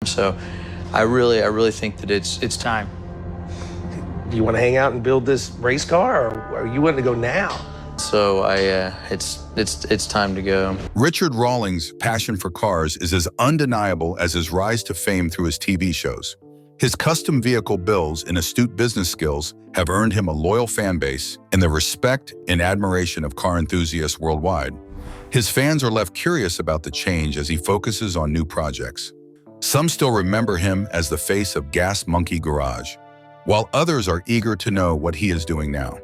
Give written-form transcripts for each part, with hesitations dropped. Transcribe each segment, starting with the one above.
So I really think that it's time. Do you want to hang out and build this race car, or are you wanting to go now? So it's time to go. Richard Rawlings' passion for cars is as undeniable as his rise to fame through his TV shows. His custom vehicle builds and astute business skills have earned him a loyal fan base and the respect and admiration of car enthusiasts worldwide. His fans are left curious about the change as he focuses on new projects. Some still remember him as the face of Gas Monkey Garage, while others are eager to know what he is doing now.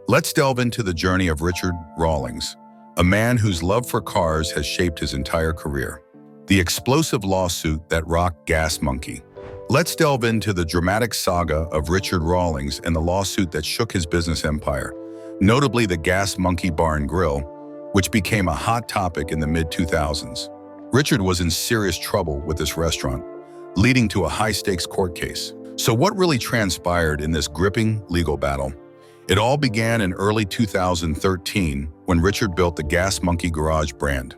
Let's delve into the journey of Richard Rawlings, a man whose love for cars has shaped his entire career. The explosive lawsuit that rocked Gas Monkey. Let's delve into the dramatic saga of Richard Rawlings and the lawsuit that shook his business empire, notably the Gas Monkey Bar and Grill, which became a hot topic in the mid-2000s. Richard was in serious trouble with this restaurant, leading to a high-stakes court case. So what really transpired in this gripping legal battle? It all began in early 2013 when Richard built the Gas Monkey Garage brand.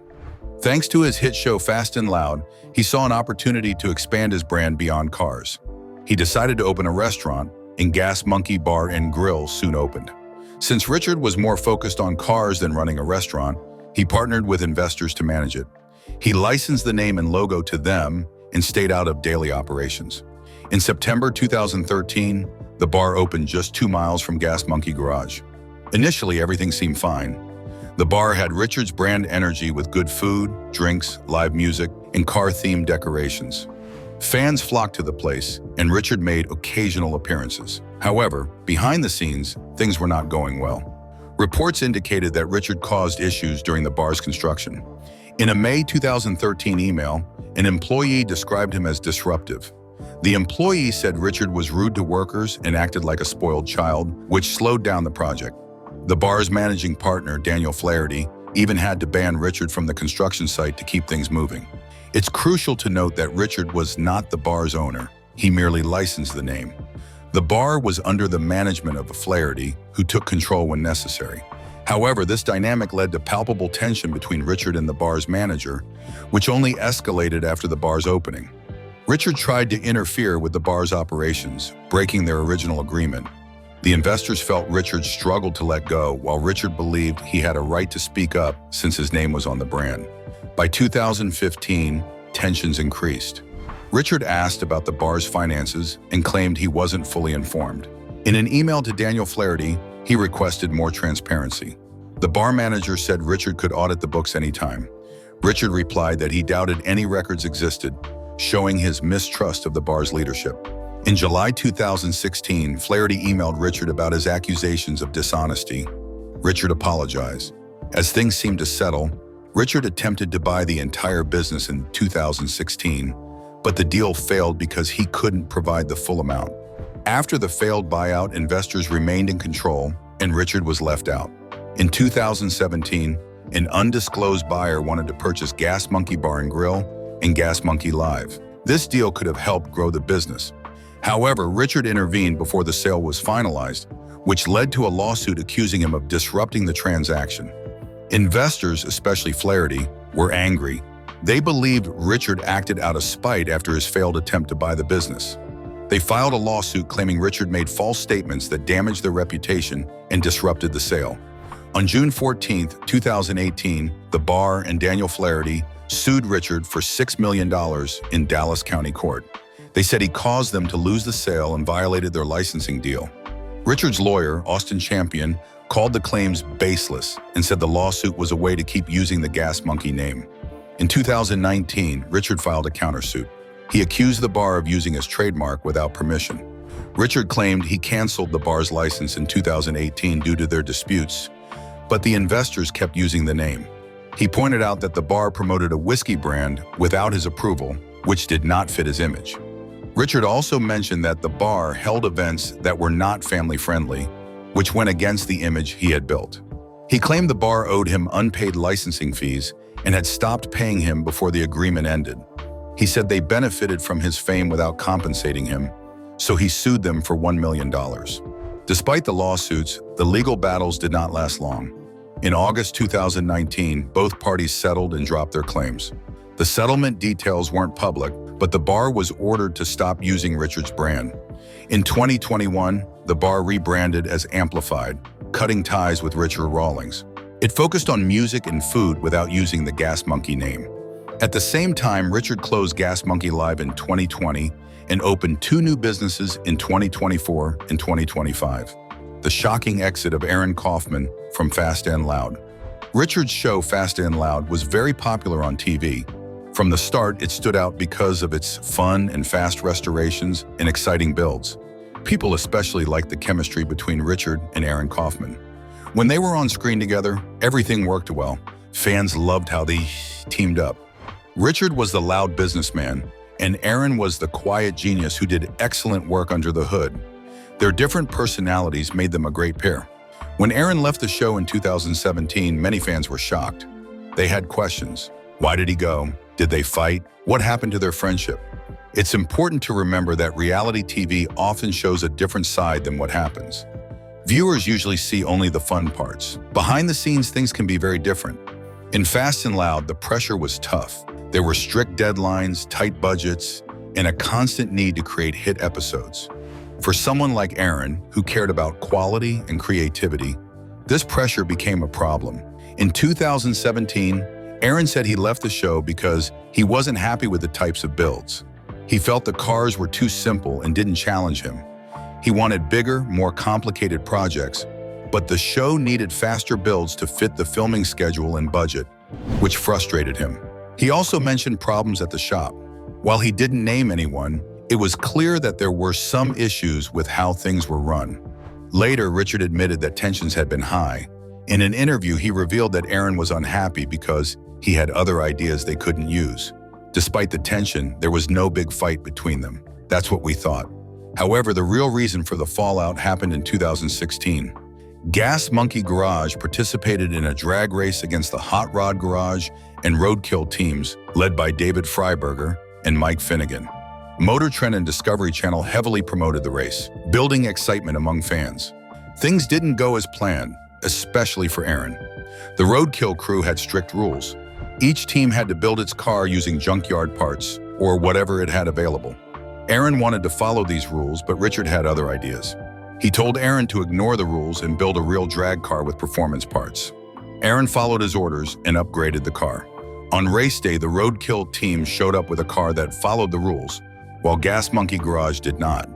Thanks to his hit show Fast and Loud, he saw an opportunity to expand his brand beyond cars. He decided to open a restaurant, and Gas Monkey Bar and Grill soon opened. Since Richard was more focused on cars than running a restaurant, he partnered with investors to manage it. He licensed the name and logo to them and stayed out of daily operations. In September 2013, the bar opened just 2 miles from Gas Monkey Garage. Initially, everything seemed fine. The bar had Richard's brand energy with good food, drinks, live music, and car-themed decorations. Fans flocked to the place, and Richard made occasional appearances. However, behind the scenes, things were not going well. Reports indicated that Richard caused issues during the bar's construction. In a May 2013 email, an employee described him as disruptive. The employee said Richard was rude to workers and acted like a spoiled child, which slowed down the project. The bar's managing partner, Daniel Flaherty, even had to ban Richard from the construction site to keep things moving. It's crucial to note that Richard was not the bar's owner. He merely licensed the name. The bar was under the management of Flaherty, who took control when necessary. However, this dynamic led to palpable tension between Richard and the bar's manager, which only escalated after the bar's opening. Richard tried to interfere with the bar's operations, breaking their original agreement. The investors felt Richard struggled to let go, while Richard believed he had a right to speak up since his name was on the brand. By 2015, tensions increased. Richard asked about the bar's finances and claimed he wasn't fully informed. In an email to Daniel Flaherty, he requested more transparency. The bar manager said Richard could audit the books anytime. Richard replied that he doubted any records existed, showing his mistrust of the bar's leadership. In July 2016, Flaherty emailed Richard about his accusations of dishonesty. Richard apologized. As things seemed to settle, Richard attempted to buy the entire business in 2016, but the deal failed because he couldn't provide the full amount. After the failed buyout, investors remained in control, and Richard was left out. In 2017, an undisclosed buyer wanted to purchase Gas Monkey Bar and Grill and Gas Monkey Live. This deal could have helped grow the business. However, Richard intervened before the sale was finalized, which led to a lawsuit accusing him of disrupting the transaction. Investors, especially Flaherty, were angry. They believed Richard acted out of spite after his failed attempt to buy the business. They filed a lawsuit claiming Richard made false statements that damaged their reputation and disrupted the sale. On June 14, 2018, the bar and Daniel Flaherty sued Richard for $6 million in Dallas County Court. They said he caused them to lose the sale and violated their licensing deal. Richard's lawyer, Austin Champion, called the claims baseless and said the lawsuit was a way to keep using the Gas Monkey name. In 2019, Richard filed a countersuit. He accused the bar of using his trademark without permission. Richard claimed he canceled the bar's license in 2018 due to their disputes, but the investors kept using the name. He pointed out that the bar promoted a whiskey brand without his approval, which did not fit his image. Richard also mentioned that the bar held events that were not family-friendly, which went against the image he had built. He claimed the bar owed him unpaid licensing fees and had stopped paying him before the agreement ended. He said they benefited from his fame without compensating him, so he sued them for $1 million. Despite the lawsuits, the legal battles did not last long. In August 2019, both parties settled and dropped their claims. The settlement details weren't public, but the bar was ordered to stop using Richard's brand. In 2021, the bar rebranded as Amplified, cutting ties with Richard Rawlings. It focused on music and food without using the Gas Monkey name. At the same time, Richard closed Gas Monkey Live in 2020 and opened 2 new businesses in 2024 and 2025. The shocking exit of Aaron Kaufman from Fast and Loud. Richard's show Fast and Loud was very popular on TV. From the start, it stood out because of its fun and fast restorations and exciting builds. People especially liked the chemistry between Richard and Aaron Kaufman. When they were on screen together, everything worked well. Fans loved how they teamed up. Richard was the loud businessman, and Aaron was the quiet genius who did excellent work under the hood. Their different personalities made them a great pair. When Aaron left the show in 2017, many fans were shocked. They had questions. Why did he go? Did they fight? What happened to their friendship? It's important to remember that reality TV often shows a different side than what happens. Viewers usually see only the fun parts. Behind the scenes, things can be very different. In Fast and Loud, the pressure was tough. There were strict deadlines, tight budgets, and a constant need to create hit episodes. For someone like Aaron, who cared about quality and creativity, this pressure became a problem. In 2017, Aaron said he left the show because he wasn't happy with the types of builds. He felt the cars were too simple and didn't challenge him. He wanted bigger, more complicated projects, but the show needed faster builds to fit the filming schedule and budget, which frustrated him. He also mentioned problems at the shop. While he didn't name anyone, it was clear that there were some issues with how things were run. Later, Richard admitted that tensions had been high. In an interview, he revealed that Aaron was unhappy because he had other ideas they couldn't use. Despite the tension, there was no big fight between them. That's what we thought. However, the real reason for the fallout happened in 2016. Gas Monkey Garage participated in a drag race against the Hot Rod Garage and Roadkill teams, led by David Freiberger and Mike Finnegan. Motor Trend and Discovery Channel heavily promoted the race, building excitement among fans. Things didn't go as planned, especially for Aaron. The Roadkill crew had strict rules. Each team had to build its car using junkyard parts, or whatever it had available. Aaron wanted to follow these rules, but Richard had other ideas. He told Aaron to ignore the rules and build a real drag car with performance parts. Aaron followed his orders and upgraded the car. On race day, the Roadkill team showed up with a car that followed the rules, while Gas Monkey Garage did not.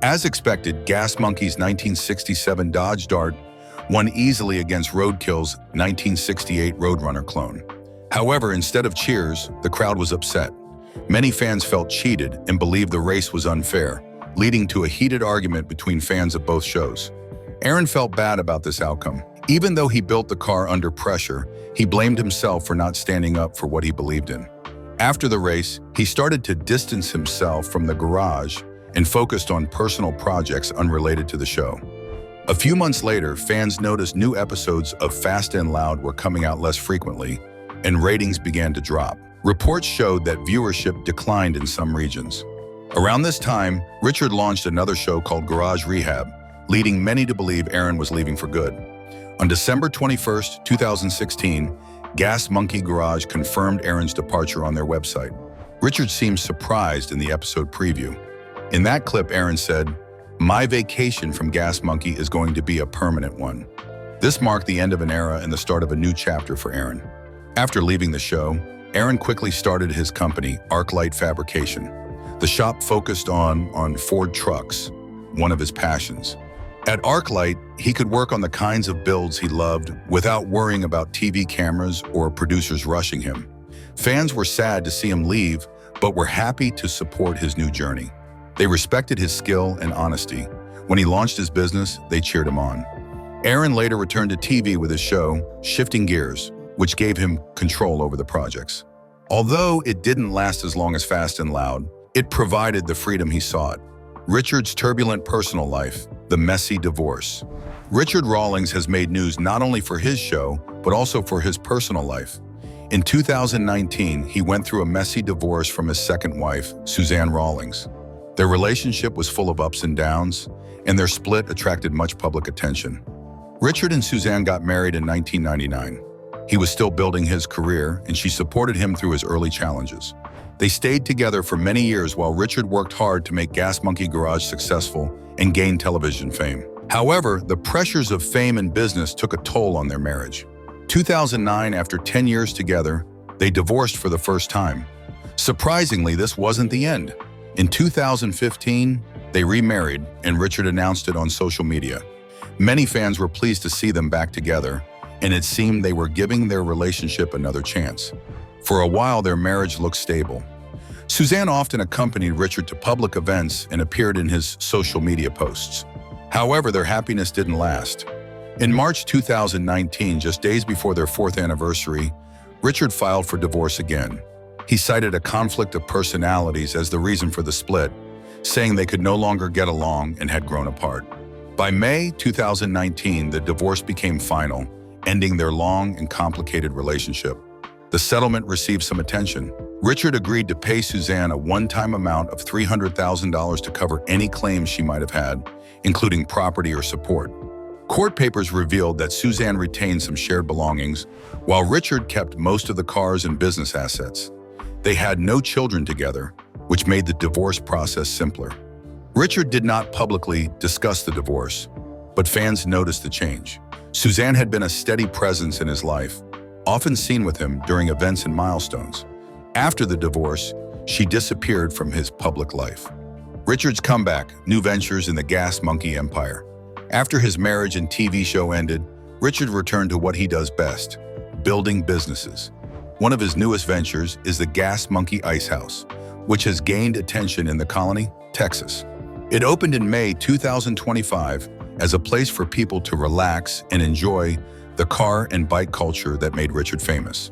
As expected, Gas Monkey's 1967 Dodge Dart won easily against Roadkill's 1968 Roadrunner clone. However, instead of cheers, the crowd was upset. Many fans felt cheated and believed the race was unfair, leading to a heated argument between fans of both shows. Aaron felt bad about this outcome. Even though he built the car under pressure, he blamed himself for not standing up for what he believed in. After the race, he started to distance himself from the garage and focused on personal projects unrelated to the show. A few months later, fans noticed new episodes of Fast and Loud were coming out less frequently, and ratings began to drop. Reports showed that viewership declined in some regions. Around this time, Richard launched another show called Garage Rehab, leading many to believe Aaron was leaving for good. On December 21, 2016, Gas Monkey Garage confirmed Aaron's departure on their website. Richard seemed surprised in the episode preview. In that clip, Aaron said, "My vacation from Gas Monkey is going to be a permanent one." This marked the end of an era and the start of a new chapter for Aaron. After leaving the show, Aaron quickly started his company, Arclight Fabrication. The shop focused on Ford trucks, one of his passions. At Arclight, he could work on the kinds of builds he loved without worrying about TV cameras or producers rushing him. Fans were sad to see him leave, but were happy to support his new journey. They respected his skill and honesty. When he launched his business, they cheered him on. Aaron later returned to TV with his show, Shifting Gears, which gave him control over the projects. Although it didn't last as long as Fast and Loud, it provided the freedom he sought. Richard's turbulent personal life, the messy divorce. Richard Rawlings has made news not only for his show, but also for his personal life. In 2019, he went through a messy divorce from his second wife, Suzanne Rawlings. Their relationship was full of ups and downs, and their split attracted much public attention. Richard and Suzanne got married in 1999. He was still building his career, and she supported him through his early challenges. They stayed together for many years while Richard worked hard to make Gas Monkey Garage successful and gain television fame. However, the pressures of fame and business took a toll on their marriage. 2009, after 10 years together, they divorced for the first time. Surprisingly, this wasn't the end. In 2015, they remarried, and Richard announced it on social media. Many fans were pleased to see them back together, and it seemed they were giving their relationship another chance. For a while, their marriage looked stable. Suzanne often accompanied Richard to public events and appeared in his social media posts. However, their happiness didn't last. In March 2019, just days before their 4th anniversary, Richard filed for divorce again. He cited a conflict of personalities as the reason for the split, saying they could no longer get along and had grown apart. By May 2019, the divorce became final, ending their long and complicated relationship. The settlement received some attention. Richard agreed to pay Suzanne a one-time amount of $300,000 to cover any claims she might have had, including property or support. Court papers revealed that Suzanne retained some shared belongings, while Richard kept most of the cars and business assets. They had no children together, which made the divorce process simpler. Richard did not publicly discuss the divorce, but fans noticed the change. Suzanne had been a steady presence in his life, often seen with him during events and milestones. After the divorce, she disappeared from his public life. Richard's comeback, new ventures in the Gas Monkey empire. After his marriage and TV show ended, Richard returned to what he does best, building businesses. One of his newest ventures is the Gas Monkey Ice House, which has gained attention in the Colony, Texas. It opened in May 2025 as a place for people to relax and enjoy the car and bike culture that made Richard famous.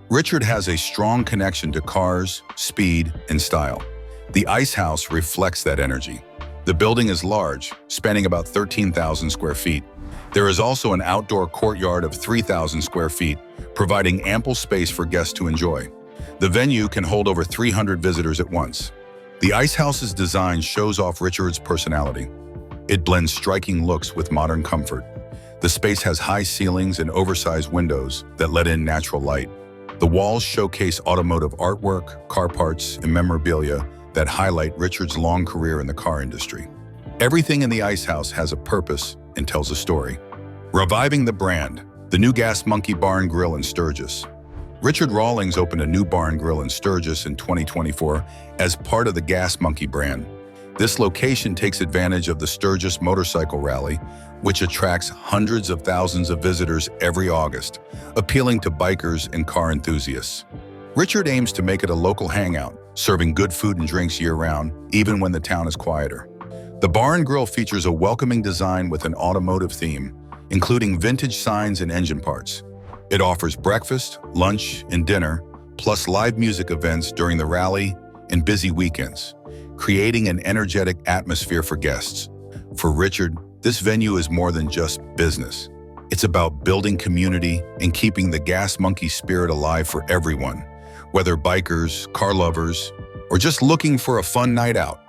Richard has a strong connection to cars, speed, and style. The Ice House reflects that energy. The building is large, spanning about 13,000 square feet. There is also an outdoor courtyard of 3,000 square feet, providing ample space for guests to enjoy. The venue can hold over 300 visitors at once. The Ice House's design shows off Richard's personality. It blends striking looks with modern comfort. The space has high ceilings and oversized windows that let in natural light. The walls showcase automotive artwork, car parts, and memorabilia that highlight Richard's long career in the car industry. Everything in the Ice House has a purpose and tells a story. Reviving the brand, the new Gas Monkey Bar and Grill in Sturgis. Richard Rawlings opened a new bar and grill in Sturgis in 2024 as part of the Gas Monkey brand. This location takes advantage of the Sturgis Motorcycle Rally, which attracts hundreds of thousands of visitors every August, appealing to bikers and car enthusiasts. Richard aims to make it a local hangout, serving good food and drinks year-round, even when the town is quieter. The bar and grill features a welcoming design with an automotive theme, including vintage signs and engine parts. It offers breakfast, lunch, and dinner, plus live music events during the rally and busy weekends, creating an energetic atmosphere for guests. For Richard, this venue is more than just business. It's about building community and keeping the Gas Monkey spirit alive for everyone, whether bikers, car lovers, or just looking for a fun night out.